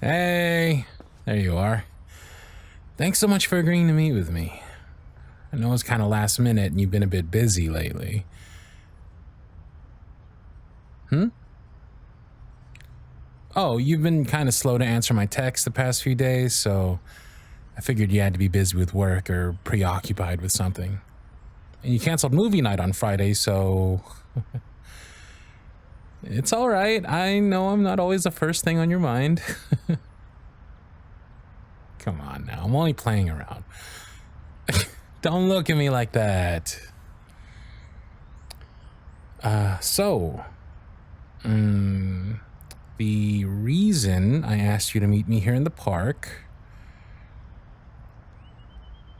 Hey, there you are. Thanks so much for agreeing to meet with me. I know it's kind of last minute and you've been a bit busy lately. Oh, you've been kind of slow to answer my texts the past few days, so I figured you had to be busy with work or preoccupied with something. And you canceled movie night on Friday, so it's all right. I know I'm not always the first thing on your mind. Come on now, I'm only playing around. Don't look at me like that. The reason I asked you to meet me here in the park,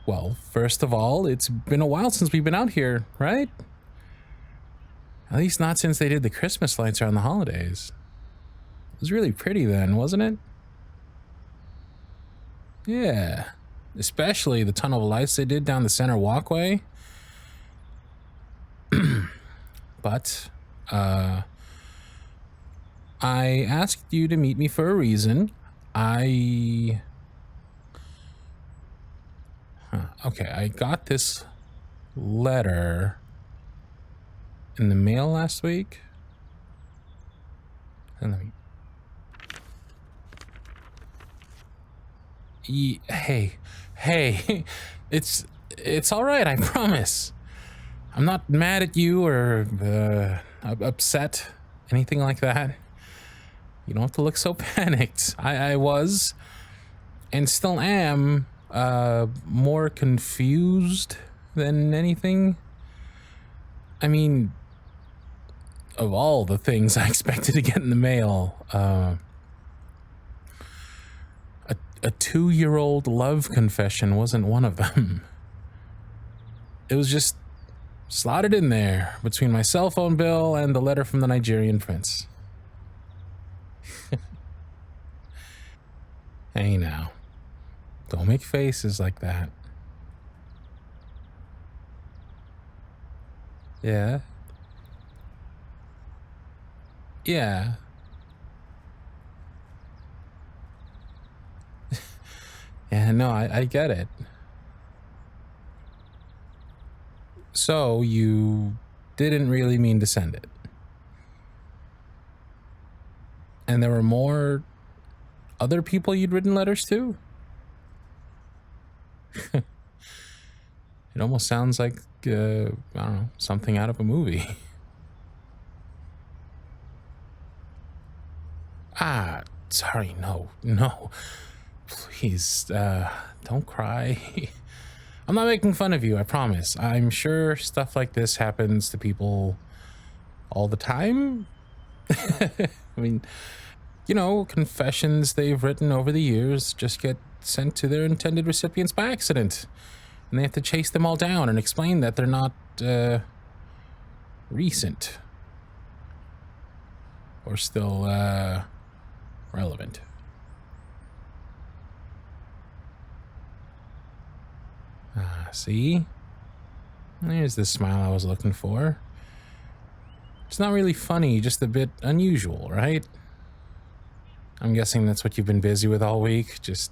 well, first of all, it's been a while since we've been out here, right? At least not since they did the Christmas lights around the holidays. It was really pretty then, wasn't it? Yeah, especially the tunnel of lights they did down the center walkway. But, I asked you to meet me for a reason. Okay, I got this letter in the mail last week. And let me... Hey, it's all right, I promise. I'm not mad at you or upset, anything like that. You don't have to look so panicked. I was, and still am, more confused than anything. I mean, of all the things I expected to get in the mail, a 2-year-old love confession wasn't one of them. It was just slotted in there between my cell phone bill and the letter from the Nigerian prince. Hey now, don't make faces like that. Yeah. Yeah. Yeah, no, I get it. So you didn't really mean to send it. And there were more other people you'd written letters to? It almost sounds like, I don't know, something out of a movie. Sorry, no. Please, don't cry. I'm not making fun of you, I promise. I'm sure stuff like this happens to people all the time. I mean, you know, confessions they've written over the years just get sent to their intended recipients by accident. And they have to chase them all down and explain that they're not, recent. Or still, relevant. See? There's the smile I was looking for. It's not really funny, just a bit unusual, right? I'm guessing that's what you've been busy with all week, just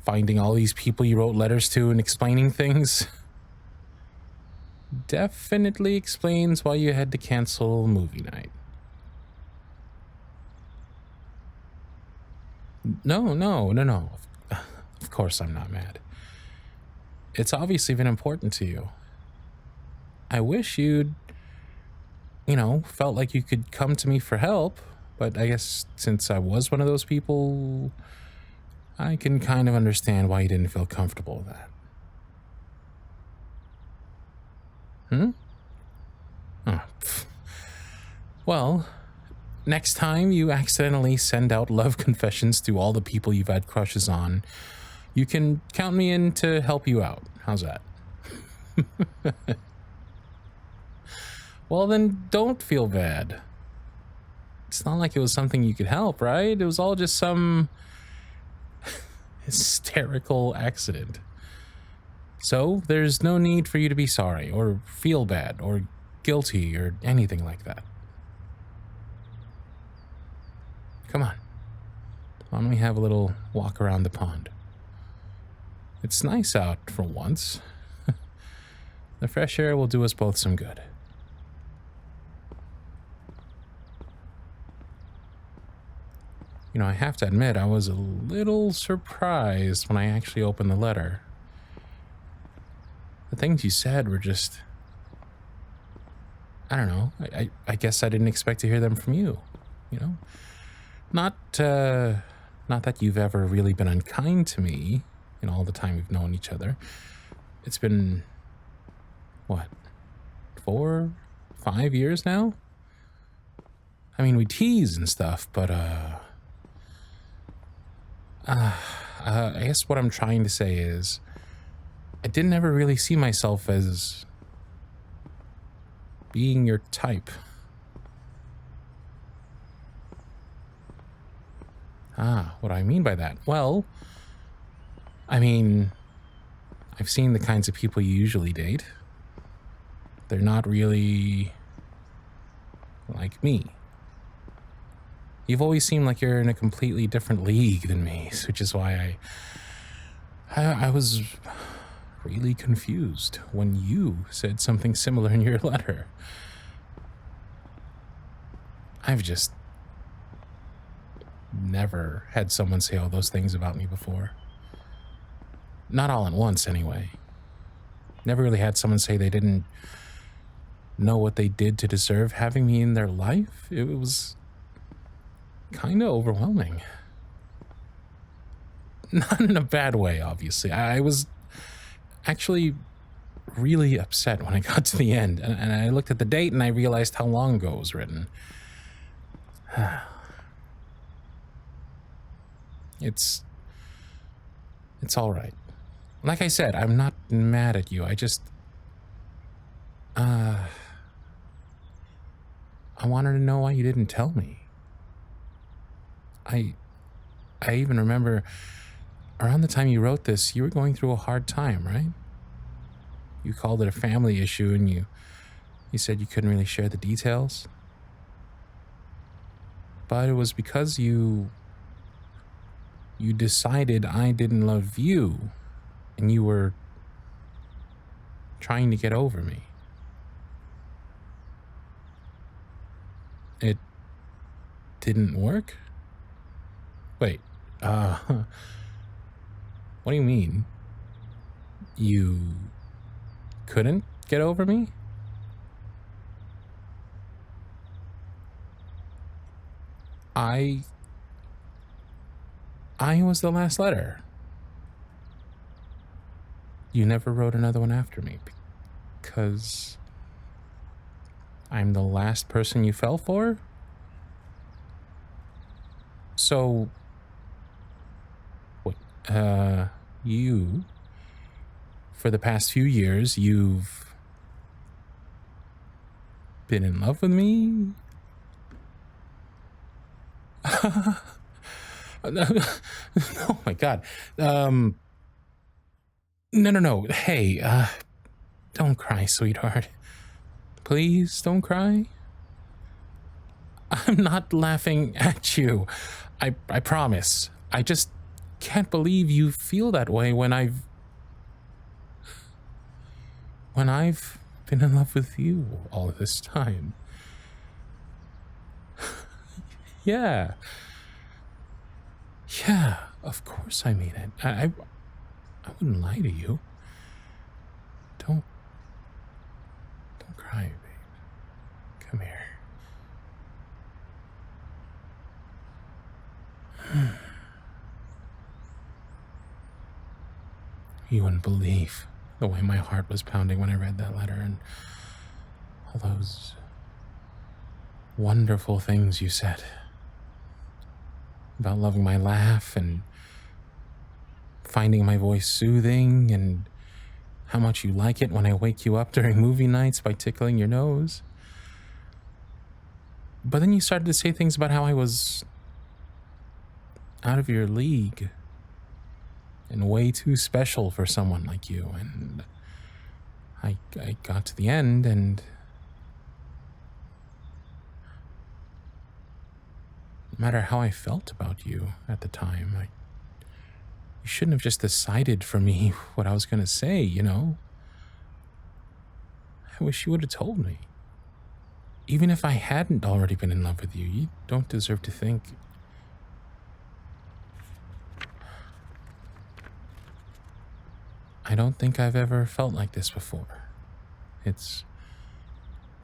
finding all these people you wrote letters to and explaining things. Definitely explains why you had to cancel movie night. No. Of course I'm not mad. It's obviously been important to you. I wish you'd, you know, felt like you could come to me for help, but I guess since I was one of those people, I can kind of understand why you didn't feel comfortable with that. Oh, well, next time you accidentally send out love confessions to all the people you've had crushes on, you can count me in to help you out. How's that? Well, then don't feel bad. It's not like it was something you could help, right? It was all just some hysterical accident. So there's no need for you to be sorry or feel bad or guilty or anything like that. Come on. why don't we have a little walk around the pond? It's nice out for once. The fresh air will do us both some good. You know, I have to admit, I was a little surprised when I actually opened the letter. The things you said were just... I don't know. I guess I didn't expect to hear them from you, you know? Not that you've ever really been unkind to me in all the time we've known each other. It's been, what, 4, 5 years now? I mean, we tease and stuff, but, I guess what I'm trying to say is I didn't ever really see myself as being your type. What do I mean by that? Well, I mean, I've seen the kinds of people you usually date. They're not really like me. You've always seemed like you're in a completely different league than me, which is why I was really confused when you said something similar in your letter. I've just never had someone say all those things about me before. Not all at once, anyway. Never really had someone say they didn't know what they did to deserve having me in their life. It was kind of overwhelming. Not in a bad way, obviously. I was actually really upset when I got to the end, and I looked at the date and I realized how long ago it was written. It's all right. Like I said, I'm not mad at you. I just, I wanted to know why you didn't tell me. I even remember around the time you wrote this, you were going through a hard time, right? You called it a family issue, and you said you couldn't really share the details. But it was because you decided I didn't love you, and you were trying to get over me. It didn't work? Wait, what do you mean? You couldn't get over me? I was the last letter. You never wrote another one after me because I'm the last person you fell for? So, what, you, for the past few years, you've been in love with me? Oh my God. No. Hey, don't cry, sweetheart. Please don't cry. I'm not laughing at you. I promise. I just can't believe you feel that way when I've been in love with you all of this time. Yeah, of course I mean it. I wouldn't lie to you. Don't cry, babe. Come here. You wouldn't believe the way my heart was pounding when I read that letter, and all those wonderful things you said about loving my laugh and finding my voice soothing, and how much you like it when I wake you up during movie nights by tickling your nose. But then you started to say things about how I was out of your league and way too special for someone like you, and I got to the end, and matter how I felt about you at the time, you shouldn't have just decided for me what I was going to say, you know? I wish you would have told me. Even if I hadn't already been in love with you, you don't deserve to think. I don't think I've ever felt like this before. It's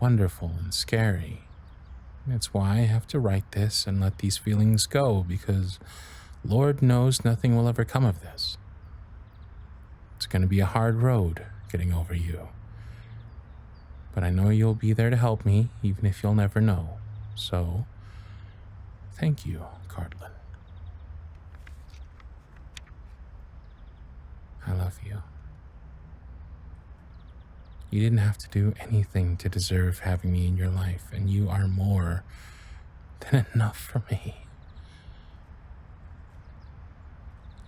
wonderful and scary. It's why I have to write this and let these feelings go, because Lord knows nothing will ever come of this. It's going to be a hard road getting over you. But I know you'll be there to help me, even if you'll never know. So, thank you, Cardlin. I love you. You didn't have to do anything to deserve having me in your life, and you are more than enough for me.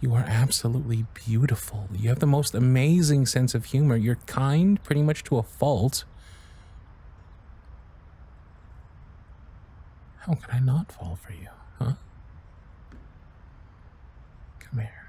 You are absolutely beautiful. You have the most amazing sense of humor. You're kind pretty much to a fault. How could I not fall for you, huh? Come here.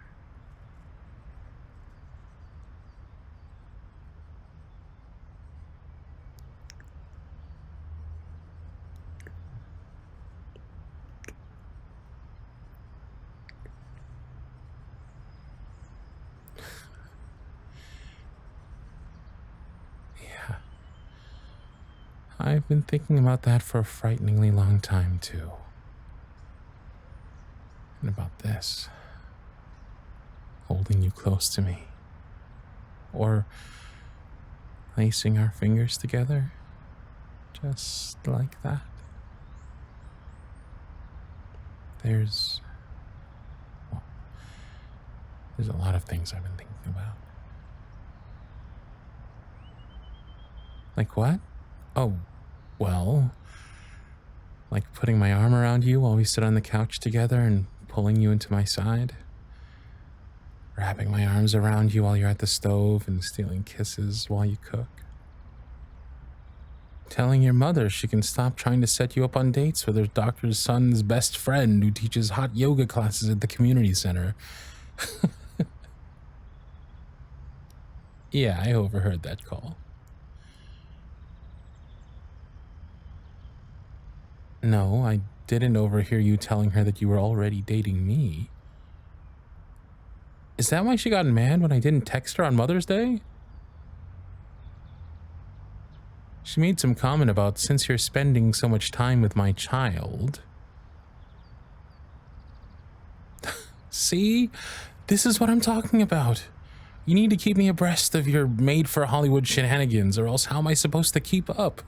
Yeah. I've been thinking about that for a frighteningly long time, too. And about this. Holding you close to me. Or placing our fingers together. Just like that. There's a lot of things I've been thinking about. Like what? Oh, well, like putting my arm around you while we sit on the couch together and pulling you into my side. Wrapping my arms around you while you're at the stove and stealing kisses while you cook. Telling your mother she can stop trying to set you up on dates with her doctor's son's best friend who teaches hot yoga classes at the community center. Yeah, I overheard that call. No, I didn't overhear you telling her that you were already dating me. Is that why she got mad when I didn't text her on Mother's Day? She made some comment about, since you're spending so much time with my child. See? This is what I'm talking about. You need to keep me abreast of your made-for-Hollywood shenanigans, or else how am I supposed to keep up?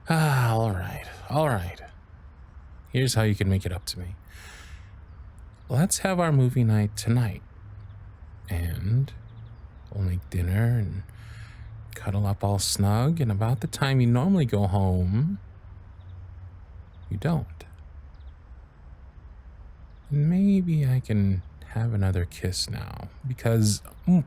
All right. Here's how you can make it up to me. Let's have our movie night tonight. And we'll make dinner and cuddle up all snug, and about the time you normally go home, you don't. Maybe I can have another kiss now, because I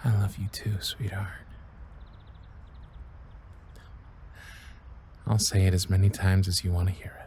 love you too, sweetheart. I'll say it as many times as you want to hear it.